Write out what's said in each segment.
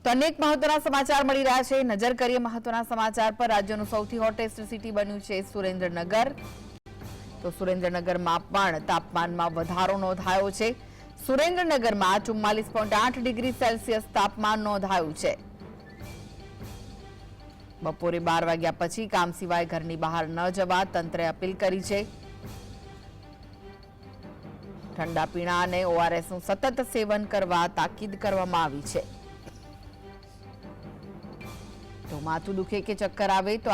તો અનેક મહત્વના સમાચાર મળી રહ્યા છે। નજર કરીએ મહત્વના સમાચાર પર। રાજ્યનું સૌથી હોટેસ્ટ સિટી બન્યું છે સુરેન્દ્રનગર। તો સુરેન્દ્રનગરમાં પણ તાપમાનમાં વધારો નોંધાયો છે। સુરેન્દ્રનગરમાં 44.8 ડિગ્રી સેલ્સિયસ તાપમાન નોંધાયું છે। બપોરે 12 વાગ્યા પછી કામ સિવાય ઘરની બહાર ન જવા તંત્રે અપીલ કરી છે। ઠંડા પીણા અને ઓઆરએસનું સતત સેવન કરવા તાકીદ કરવામાં આવી છે। તો માથું દુખે કે ચક્કર આવે તો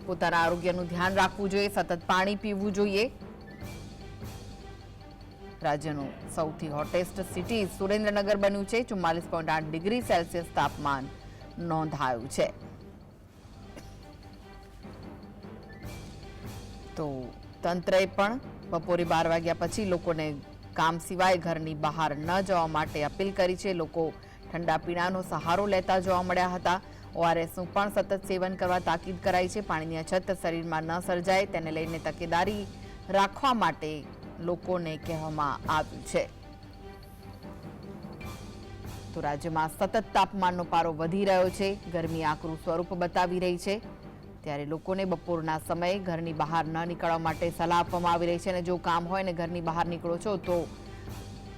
પોતાના આરોગ્યનું ધ્યાન રાખવું જોઈએ, સતત પાણી પીવું જોઈએ। રાજ્યનું સૌથી હોટેસ્ટ સિટી સુરેન્દ્રનગર બન્યું છે। 44.8 ડિગ્રી સેલ્સિયસ તાપમાન નોંધાયું છે। તો તંત્રએ પણ બપોરે 12 વાગ્યા પછી લોકોને કામ સિવાય ઘરની બહાર ન જવા માટે અપીલ કરી છે। લોકો ઠંડા પીણાનો સહારો લેતા જોવા મળ્યા હતા। ઓઆરએસનું પણ સતત સેવન કરવા તાકીદ કરાઈ છે। પાણીની અછત શરીરમાં ન સર્જાય તેને લઈને તકેદારી રાખવા માટે લોકોને કહેવામાં આવ્યું છે। તો રાજ્યમાં સતત તાપમાનનો પારો વધી રહ્યો છે। ગરમી આકરું સ્વરૂપ બતાવી રહી છે। ત્યારે લોકોને બપોરના સમયે ઘરની બહાર ન નીકળવા માટે સલાહ આપવામાં આવી રહી છે। અને જો કામ હોય ને ઘરની બહાર નીકળો છો તો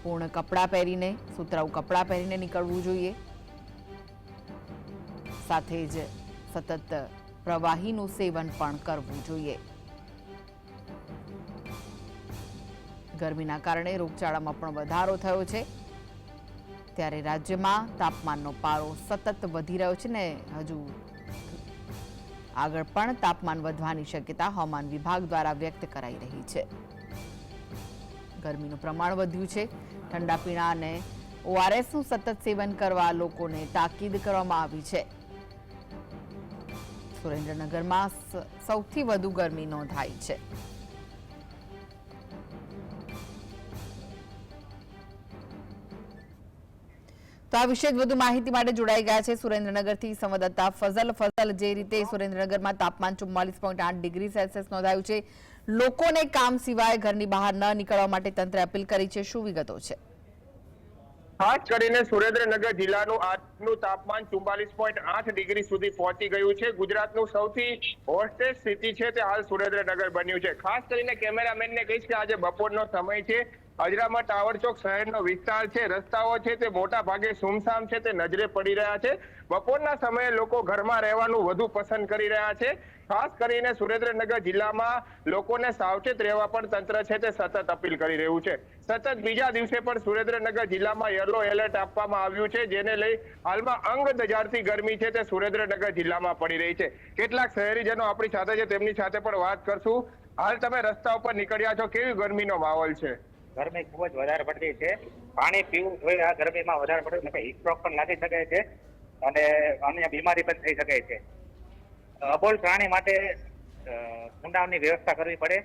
પૂર્ણ કપડાં પહેરીને, સુતરાઉ કપડાં પહેરીને નીકળવું જોઈએ। સાથે જ સતત પ્રવાહીનું સેવન પણ કરવું જોઈએ। ગરમીના કારણે રોગચાળામાં પણ વધારો થયો છે। ત્યારે રાજ્યમાં તાપમાનનો પારો સતત વધી રહ્યો છે ને હજુ આગળ પણ તાપમાન વધવાની શક્યતા હવામાન વિભાગ દ્વારા વ્યક્ત કરાઈ રહી છે। ગરમીનું પ્રમાણ વધ્યું છે। ઠંડા પીણા અને ઓઆરએસનું સતત સેવન કરવા લોકોને તાકીદ કરવામાં આવી છે। સુરેન્દ્રનગરમાં સૌથી વધુ ગરમી નોંધાઈ છે। તો આ વિશે વધુ માહિતી માટે જોડાઈ ગયા છે સુરેન્દ્રનગરથી સંવાદદાતા ફઝલ। જે રીતે સુરેન્દ્રનગરમાં તાપમાન 44.8 ડિગ્રી સેલ્સિયસ નોંધાયું છે, લોકોને કામ સિવાય ઘરની બહાર ન નીકળવા માટે તંત્રે અપીલ કરી છે, શું વિગતો છે? ખાસ કરીને સુરેન્દ્રનગર જિલ્લાનું આજનું તાપમાન 44.8 ડિગ્રી સુધી પહોંચી ગયું છે। ગુજરાતનું સૌથી હોટેસ્ટ સિટી છે તે હાલ સુરેન્દ્રનગર બન્યું છે। ખાસ કરીને કેમેરામેનને કહીશ કે આજે બપોરનો સમય છે। અજરામા ટાવર ચોક શહેરનો વિસ્તાર છે। રસ્તાઓ છે તે મોટા ભાગે સુમસામ છે તે નજરે પડી રહ્યા છે। બપોરના સમયે લોકો ઘરમાં રહેવાનું વધુ પસંદ કરી રહ્યા છે। ખાસ કરીને સુરેન્દ્રનગર જિલ્લામાં લોકોને સાવચેત રહેવા પણ તંત્ર છે તે સતત અપીલ કરી રહ્યું છે। સતત બીજા દિવસે પણ સુરેન્દ્રનગર જિલ્લામાં યલો એલર્ટ આપવામાં આવ્યું છે, જેને લઈ હાલમાં અંગ દજાડતી ગરમી છે તે સુરેન્દ્રનગર જિલ્લામાં પડી રહી છે। કેટલાક શહેરીજનો આપણી સાથે છે, તેમની સાથે પણ વાત કરશું। હાલ તમે રસ્તા ઉપર નીકળ્યા છો, કેવી ગરમીનો માહોલ છે? ગરમી ખૂબ જ વધારે પડતી છે। પાણી પીવું જોઈએ। આ ગરમીમાં વધારે પડે હીટસ્ટ્રોક પણ લાગી શકે છે અને અન્ય બીમારી પણ થઈ શકે છે। અબોલ પ્રાણી માટે ઊંડાની વ્યવસ્થા કરવી પડે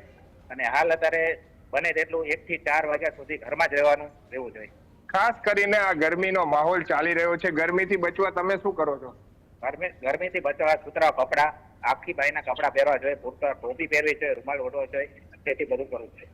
અને હાલ અત્યારે બને તેટલું 1 થી 4 વાગ્યા સુધી ઘરમાં જ રહેવું જોઈએ। ખાસ કરીને આ ગરમીનો માહોલ ચાલી રહ્યો છે, ગરમીથી બચવા તમે શું કરો છો? ગરમીથી બચવા સુતરાઉ કપડાં, આખી બાઈના કપડાં પહેરવા જોઈએ, પૂરતા ટોપી પહેરવી જોઈએ, રૂમાલ ઓઢવો જોઈએ, તેથી બધું કરવું જોઈએ।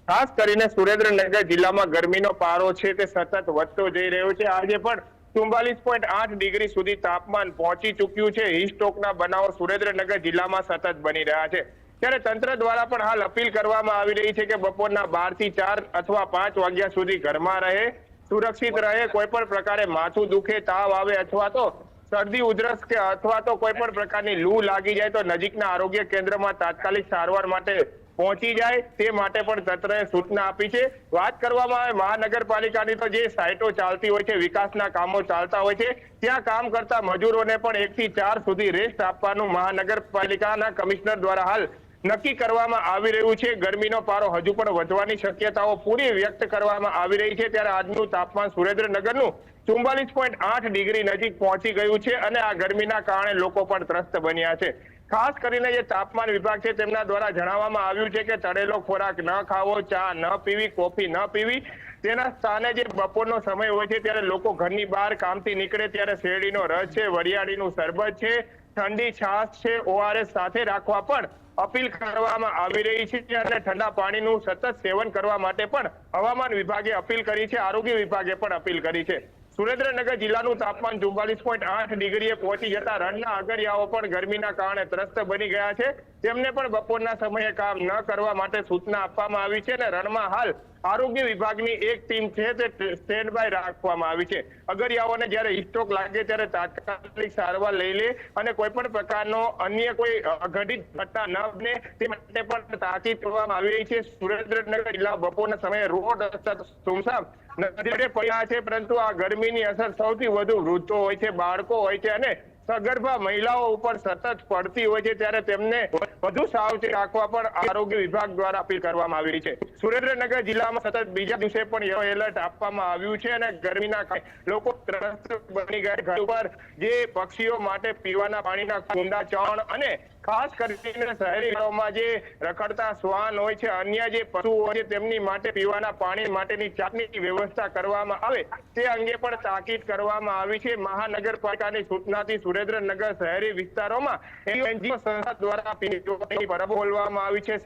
ખાસ કરીને સુરેન્દ્રનગર જિલ્લામાં ગરમીનો પારો છે તે સતત વધતો જઈ રહ્યો છે। આજે પણ 44.8 ડિગ્રી સુધી તાપમાન પહોંચી ચૂક્યું છે। હીટસ્ટ્રોકના બનાવો સુરેન્દ્રનગર જિલ્લામાં સતત બની રહ્યા છે। ત્યારે તંત્ર દ્વારા પણ હાલ અપીલ કરવામાં આવી રહી છે કે બપોરના 12 થી 4 અથવા 5 વાગ્યા સુધી ઘરમાં રહે, સુરક્ષિત રહે। કોઈ પણ પ્રકારે માથું દુખે, તાવ આવે અથવા તો શરદી ઉધરસ કે અથવા તો કોઈ પણ પ્રકારની લૂ લાગી જાય તો નજીકના આરોગ્ય કેન્દ્રમાં તાત્કાલિક સારવાર માટે પહોંચી જાય, તે માટે પણ તંત્રએ સૂચના આપી છે। વાત કરવામાં આવે મહાનગરપાલિકાની તો જે સાઇટો ચાલતી હોય છે, વિકાસના કામો ચાલતા હોય છે, ત્યાં કામ કરતા મજૂરોને પણ 1 થી 4 સુધી રેસ્ટ આપવાનું મહાનગરપાલિકાના કમિશનર દ્વારા હાલ નક્કી કરવામાં આવી રહ્યું છે। ગરમીનો પારો હજુ પણ વધવાની શક્યતાઓ પૂરી વ્યક્ત કરવામાં આવી રહી છે। ત્યારે આજનું તાપમાન સુરેન્દ્રનગરનું 44.8 ડિગ્રી નજીક પહોંચી ગયું છે અને આ ગરમીના કારણે લોકો પણ ત્રસ્ત બન્યા છે। ખાસ કરીને જે તાપમાન વિભાગ છે તેમના દ્વારા જણાવવામાં આવ્યું છે કે તળેલો ખોરાક ન ખાવો, ચા ન પીવી, કોફી ન પીવી, તેના સ્થાને જે બપોરનો સમય હોય છે ત્યારે લોકો ઘરની બહાર કામથી નીકળે ત્યારે શેરડીનો રસ છે, વરિયાળીનું શરબત છે, ઠંડી છાશ છે, ORS સાથે રાખવા પણ અપીલ કરવામાં આવી રહી છે અને ઠંડા પાણીનું સતત સેવન કરવા માટે પણ હવામાન વિભાગે અપીલ કરી છે, આરોગ્ય વિભાગે પણ અપીલ કરી છે. સુરેન્દ્રનગર જિલ્લાનું તાપમાન 44.8 ડિગ્રીએ પહોંચી જતા રણના આગરિયાઓ પણ ગરમીના કારણે ત્રસ્ત બની ગયા છે. તેમને પણ બપોરના સમયે કામ ન કરવા માટે સૂચના આપવામાં આવી છે અને રણમાં હાલ આરોગ્ય વિભાગની એક ટીમ છે તે સ્ટેન્ડ બાય રાખવામાં આવી છે. અગરિયાઓને જ્યારે હીટસ્ટ્રોક લાગે ત્યારે તાત્કાલિક સારવાર લઈ લે અને કોઈ પણ પ્રકારનો અન્ય કોઈ અઘટિત ઘટના ન બને તે માટે પણ તાકીદ કરવામાં આવી રહી છે. સુરેન્દ્રનગર જિલ્લા બપોરના સમયે રોડ રસ્તા સુમસામ નજરે પડ્યા છે, પરંતુ આ ગરમીની અસર સૌથી વધુ વૃદ્ધો હોય છે, બાળકો હોય છે અને સગર્ભા મહિલાઓ ઉપર સતત પડતી હોય છે ત્યારે તેમને વધુ સાવચેત રાખવા પણ આરોગ્ય વિભાગ દ્વારા અપીલ કરવામાં આવી રહી છે. સુરેન્દ્રનગર જિલ્લામાં સતત બીજા દિવસે પણ યલો એલર્ટ આપવામાં આવ્યું છે અને ગરમીના કારણે લોકો ત્રસ્ત બની ગયા. ઘર ઉપર જે પક્ષીઓ માટે પીવાના પાણીના કુંડા, ચણ અને ખાસ કરીને શહેરી વિસ્તારોમાં જે રખડતા શ્વાન હોય છે, અન્ય જે પશુઓ હોય છે તેમની માટે પીવાના પાણી માટેની ચાપની વ્યવસ્થા કરવામાં આવે તે અંગે પણ તાકીદ કરવામાં આવી છે. મહાનગરપાલિકાની સૂચનાથી સુરેન્દ્રનગર શહેરી વિસ્તારોમાં NGO સંસ્થા દ્વારા પીવાની પરબો ખોલવામાં આવી છે.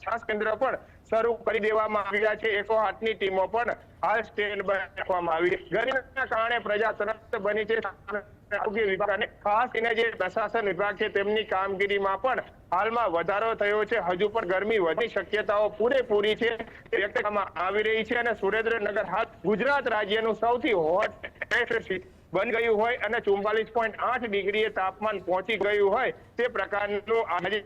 ખાસ કેન્દ્ર પણ શરૂ કરી દેવામાં આવ્યા છે. 108ની ટીમો પણ હાલ સ્ટેન્ડ બાય રાખવામાં આવી છે. ગરમીના કારણે પ્રજા ત્રસ્ત બની છે. આરોગ્ય વિભાગ અને ખાસ કરીને જે પ્રશાસન વિભાગ છે તેમની કામગીરીમાં પણ હાલમાં વધારો થયો છે. હજુ પણ ગરમી વધવાની શક્યતાઓ પૂરેપૂરી છે તે વ્યક્ત કરવામાં આવી રહી છે અને સુરેન્દ્રનગર હાલ ગુજરાત રાજ્યનું સૌથી હોટ બની ગયું હોય અને 44.8 ડિગ્રીએ તાપમાન પહોંચી ગયું હોય તે પ્રકારનું આજે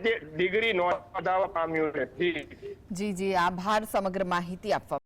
જે ડિગ્રી નોંધાવા પામ્યું છે. જી આભાર સમગ્ર માહિતી આપવા